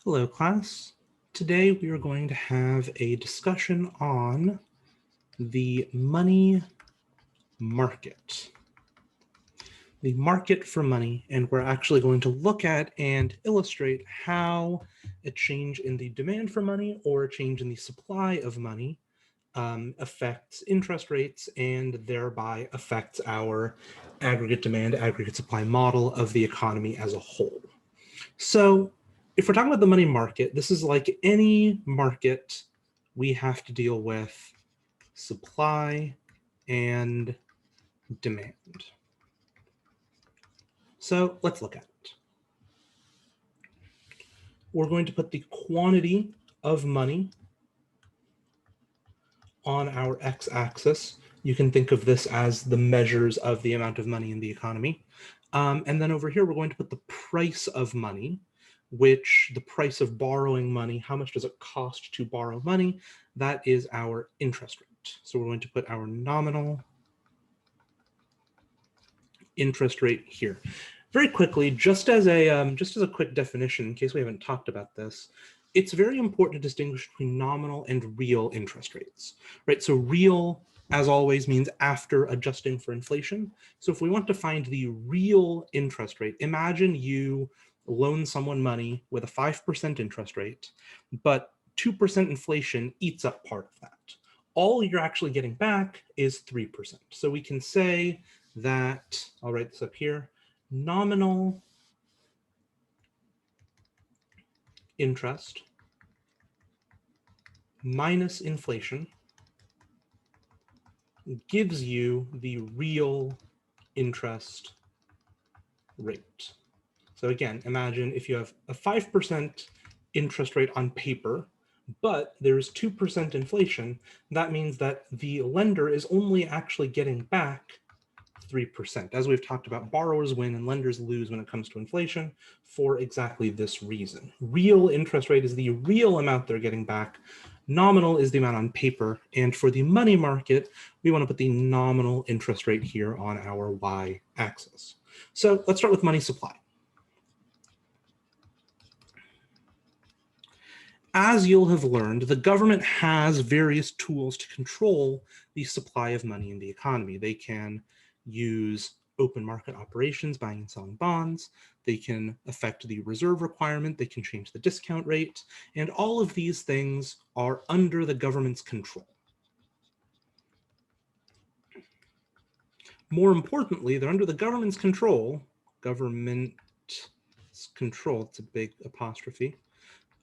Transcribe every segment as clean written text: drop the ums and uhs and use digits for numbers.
Hello, class. Today we are going to have a discussion on the money market. The market for money, and we're actually going to look at and illustrate how a change in the demand for money or a change in the supply of money affects interest rates and thereby affects our aggregate demand, aggregate supply model of the economy as a whole. So if we're talking about the money market, this is like any market, we have to deal with supply and demand. So let's look at it. We're going to put the quantity of money on our x-axis. You can think of this as the measures of the amount of money in the economy. And then over here, we're going to put the price of money, which the price of borrowing money, how much does it cost to borrow money? That is our interest rate. So we're going to put our nominal interest rate here. Very quickly, just as a quick definition, in case we haven't talked about this, it's very important to distinguish between nominal and real interest rates, right? So real, as always, means after adjusting for inflation. So if we want to find the real interest rate, imagine you loan someone money with a 5% interest rate, but 2% inflation eats up part of that. All you're actually getting back is 3%. So we can say that, I'll write this up here, nominal interest minus inflation gives you the real interest rate. So again, imagine if you have a 5% interest rate on paper, but there's 2% inflation, that means that the lender is only actually getting back 3%. As we've talked about, borrowers win and lenders lose when it comes to inflation for exactly this reason. Real interest rate is the real amount they're getting back. Nominal is the amount on paper. And for the money market, we want to put the nominal interest rate here on our y-axis. So let's start with money supply. As you'll have learned, the government has various tools to control the supply of money in the economy. They can use open market operations, buying and selling bonds. They can affect the reserve requirement. They can change the discount rate. And all of these things are under the government's control. More importantly, they're under the government's control. Government's control, it's a big apostrophe.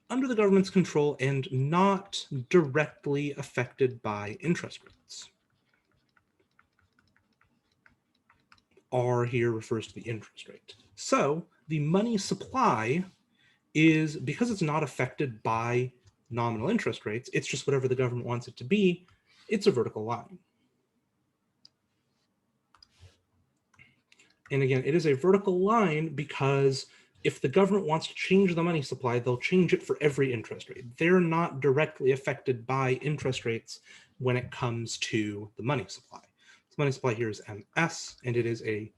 Under the government's control and not directly affected by interest rates. R here refers to the interest rate. So the money supply is, because it's not affected by nominal interest rates, it's just whatever the government wants it to be, it's a vertical line. And again, it is a vertical line because if the government wants to change the money supply, they'll change it for every interest rate. They're not directly affected by interest rates when it comes to the money supply. So money supply here is MS, and it is a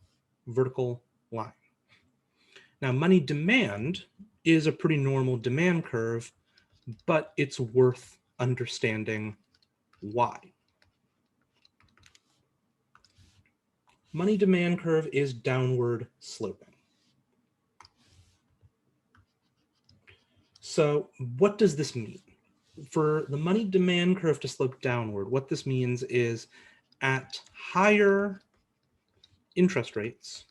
vertical line. Now, money demand is a pretty normal demand curve, but it's worth understanding why. Money demand curve is downward sloping. So what does this mean? For the money demand curve to slope downward, what this means is at higher interest rates,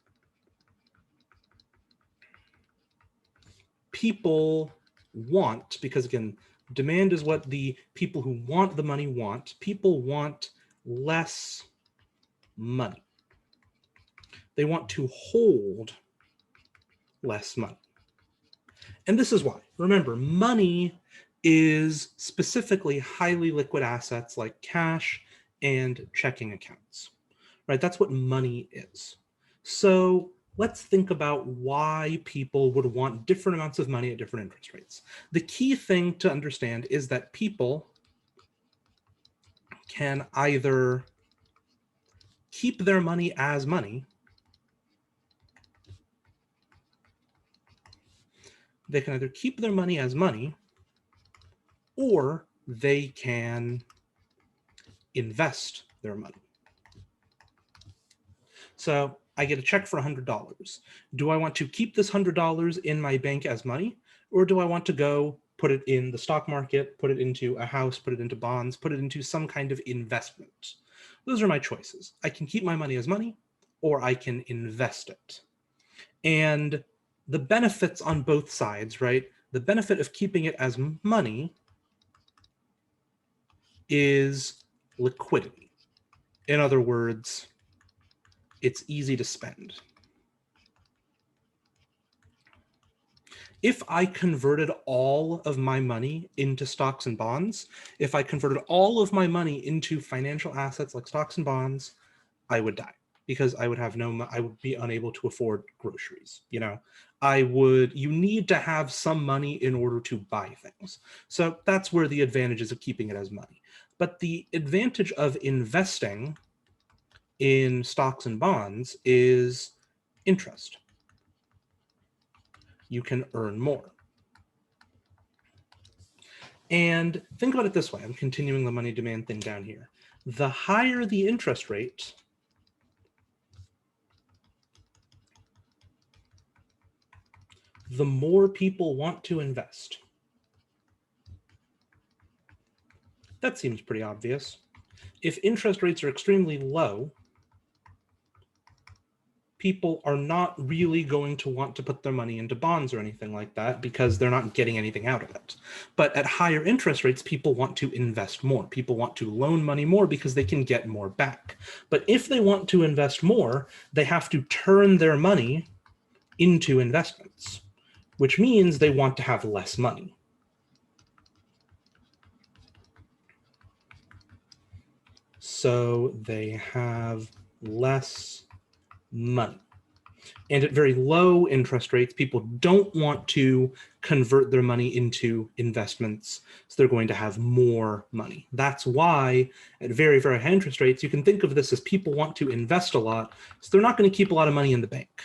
people want, because again, demand is what the people who want the money want, people want less money. They want to hold less money. And this is why. Remember, money is specifically highly liquid assets like cash and checking accounts, right? That's what money is. So let's think about why people would want different amounts of money at different interest rates. The key thing to understand is that people can either keep their money as money They can either keep their money as money, or they can invest their money. So I get a check for $100. Do I want to keep this $100 in my bank as money, or do I want to go put it in the stock market, put it into a house, put it into bonds, put it into some kind of investment? Those are my choices. I can keep my money as money, or I can invest it. And the benefits on both sides, right? The benefit of keeping it as money is liquidity. In other words, it's easy to spend. If I converted all of my money into stocks and bonds, if I converted all of my money into financial assets like stocks and bonds, I would die because I would have I would be unable to afford groceries. You know, you need to have some money in order to buy things. So that's where the advantages of keeping it as money. But the advantage of investing in stocks and bonds is interest. You can earn more. And think about it this way. I'm continuing the money demand thing down here. The higher the interest rate, the more people want to invest. That seems pretty obvious. If interest rates are extremely low, people are not really going to want to put their money into bonds or anything like that because they're not getting anything out of it. But at higher interest rates, people want to invest more. People want to loan money more because they can get more back. But if they want to invest more, they have to turn their money into investments, which means they want to have less money. So they have less money. And at very low interest rates, people don't want to convert their money into investments, so they're going to have more money. That's why at very, very high interest rates, you can think of this as people want to invest a lot, so they're not going to keep a lot of money in the bank.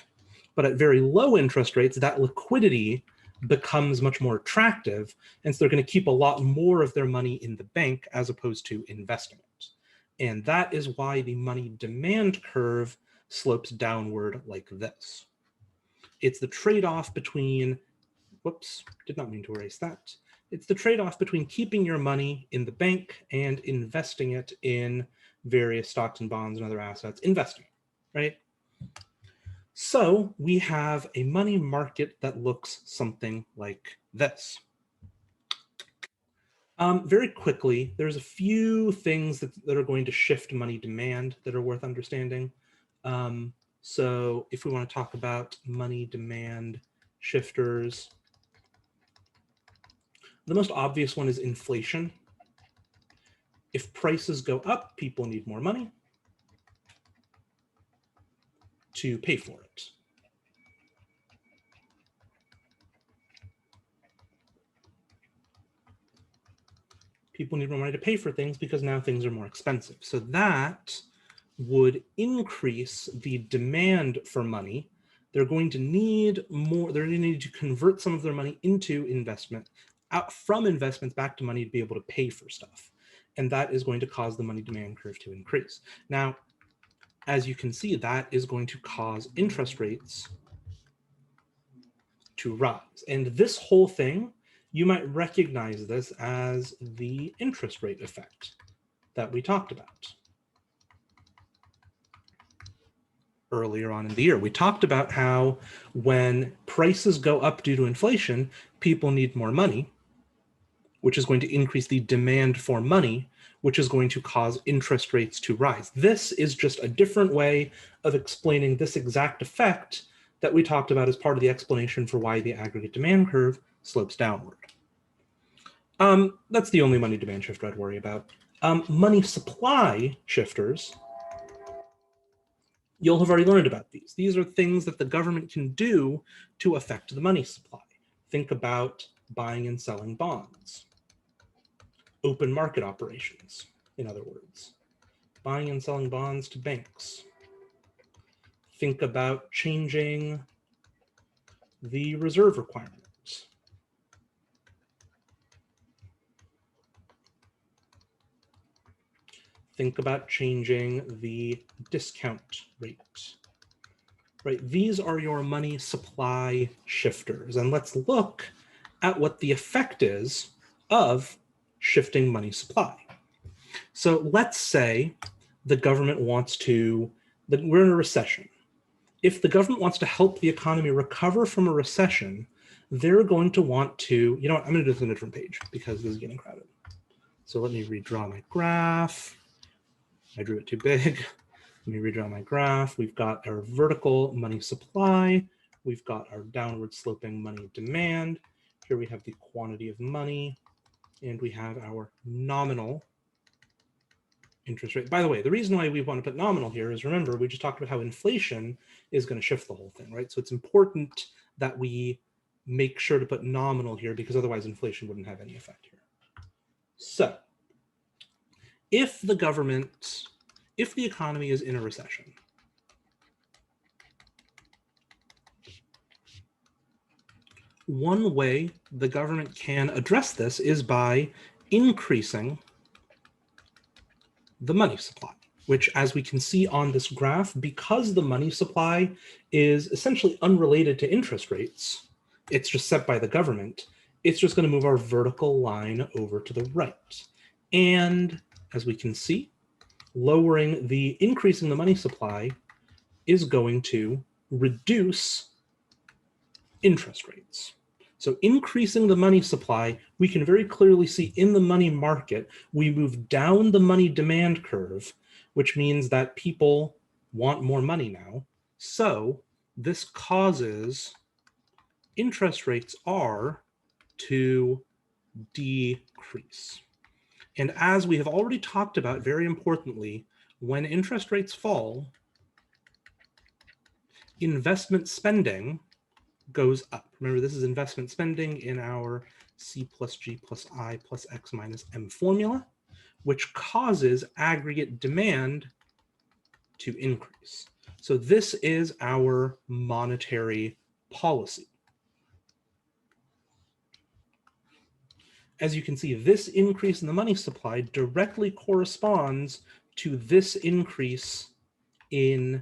But at very low interest rates, that liquidity becomes much more attractive, and so they're going to keep a lot more of their money in the bank as opposed to investing it. And that is why the money demand curve slopes downward like this. It's the trade-off between, whoops, did not mean to erase that. It's the trade-off between keeping your money in the bank and investing it in various stocks and bonds and other assets, investing, right? So we have a money market that looks something like this. Very quickly, there's a few things that are going to shift money demand that are worth understanding. So if we want to talk about money demand shifters, the most obvious one is inflation. If prices go up, people need more money to pay for it. People need more money to pay for things because now things are more expensive. So that would increase the demand for money. They're going to need more, they're going to need to convert some of their money into investment, out from investments back to money to be able to pay for stuff. And that is going to cause the money demand curve to increase. Now, as you can see, that is going to cause interest rates to rise. And this whole thing, you might recognize this as the interest rate effect that we talked about earlier on in the year. We talked about how when prices go up due to inflation, people need more money, which is going to increase the demand for money, which is going to cause interest rates to rise. This is just a different way of explaining this exact effect that we talked about as part of the explanation for why the aggregate demand curve slopes downward. That's the only money demand shifter I'd worry about. Money supply shifters, you'll have already learned about these. These are things that the government can do to affect the money supply. Think about buying and selling bonds. Open market operations, in other words. Buying and selling bonds to banks. Think about changing the reserve requirements. think about changing the discount rate. Right, these are your money supply shifters. And let's look at what the effect is of shifting money supply. So let's say the government wants to, we're in a recession. If the government wants to help the economy recover from a recession, they're going to want to, you know what, I'm going to do this on a different page because this is getting crowded. So let me redraw my graph. I drew it too big. Let me redraw my graph. We've got our vertical money supply. We've got our downward sloping money demand. Here we have the quantity of money, and we have our nominal interest rate. By the way, the reason why we want to put nominal here is, remember, we just talked about how inflation is going to shift the whole thing, right? So it's important that we make sure to put nominal here because otherwise inflation wouldn't have any effect here. So if the government, if the economy is in a recession, one way the government can address this is by increasing the money supply, which, as we can see on this graph, because the money supply is essentially unrelated to interest rates, it's just set by the government, it's just going to move our vertical line over to the right. And as we can see, increasing the money supply is going to reduce interest rates. So increasing the money supply, we can very clearly see in the money market, we move down the money demand curve, which means that people want more money now. So this causes interest rates R to decrease. And as we have already talked about, very importantly, when interest rates fall, investment spending goes up. Remember, this is investment spending in our C plus G plus I plus X minus M formula, which causes aggregate demand to increase. So this is our monetary policy. As you can see, this increase in the money supply directly corresponds to this increase in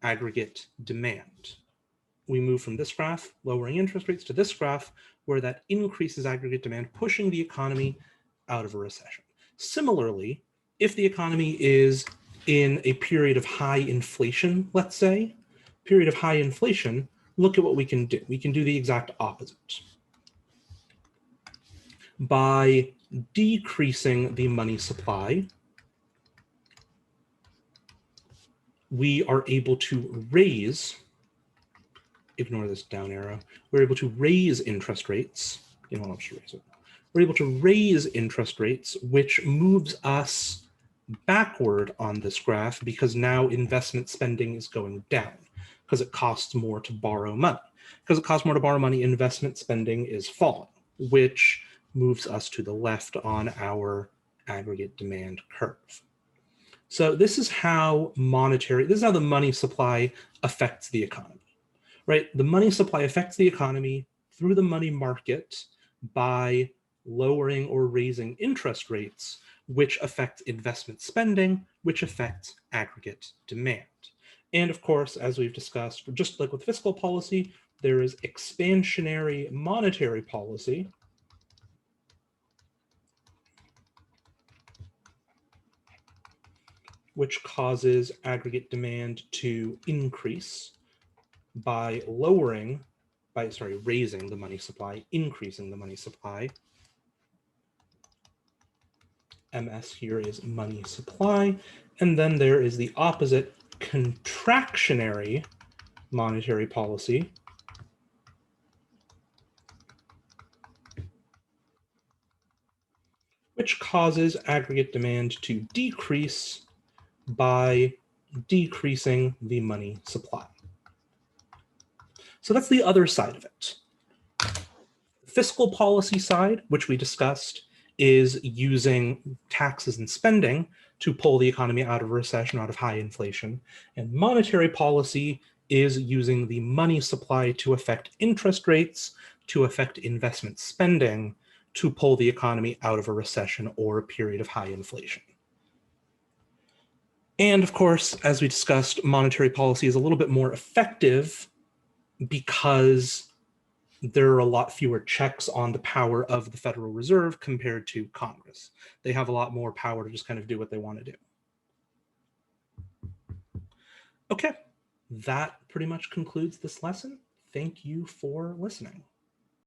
aggregate demand. We move from this graph, lowering interest rates, to this graph, where that increases aggregate demand, pushing the economy out of a recession. Similarly, if the economy is in a period of high inflation, let's say, period of high inflation, look at what we can do. We can do the exact opposite. By decreasing the money supply, we are able to raise, ignore this down arrow, we're able to raise interest rates. You know, I'll just raise it. We're able to raise interest rates, which moves us backward on this graph because now investment spending is going down because it costs more to borrow money. Because it costs more to borrow money, investment spending is falling, which moves us to the left on our aggregate demand curve. So this is how the money supply affects the economy, right? The money supply affects the economy through the money market by lowering or raising interest rates, which affect investment spending, which affects aggregate demand. And of course, as we've discussed, just like with fiscal policy, there is expansionary monetary policy, which causes aggregate demand to increase by raising the money supply, increasing the money supply. MS here is money supply. And then there is the opposite, contractionary monetary policy, which causes aggregate demand to decrease by decreasing the money supply. So that's the other side of it. Fiscal policy side, which we discussed, is using taxes and spending to pull the economy out of recession, out of high inflation. And monetary policy is using the money supply to affect interest rates, to affect investment spending, to pull the economy out of a recession or a period of high inflation. And of course, as we discussed, monetary policy is a little bit more effective because there are a lot fewer checks on the power of the Federal Reserve compared to Congress. They have a lot more power to just kind of do what they want to do. Okay, that pretty much concludes this lesson. Thank you for listening.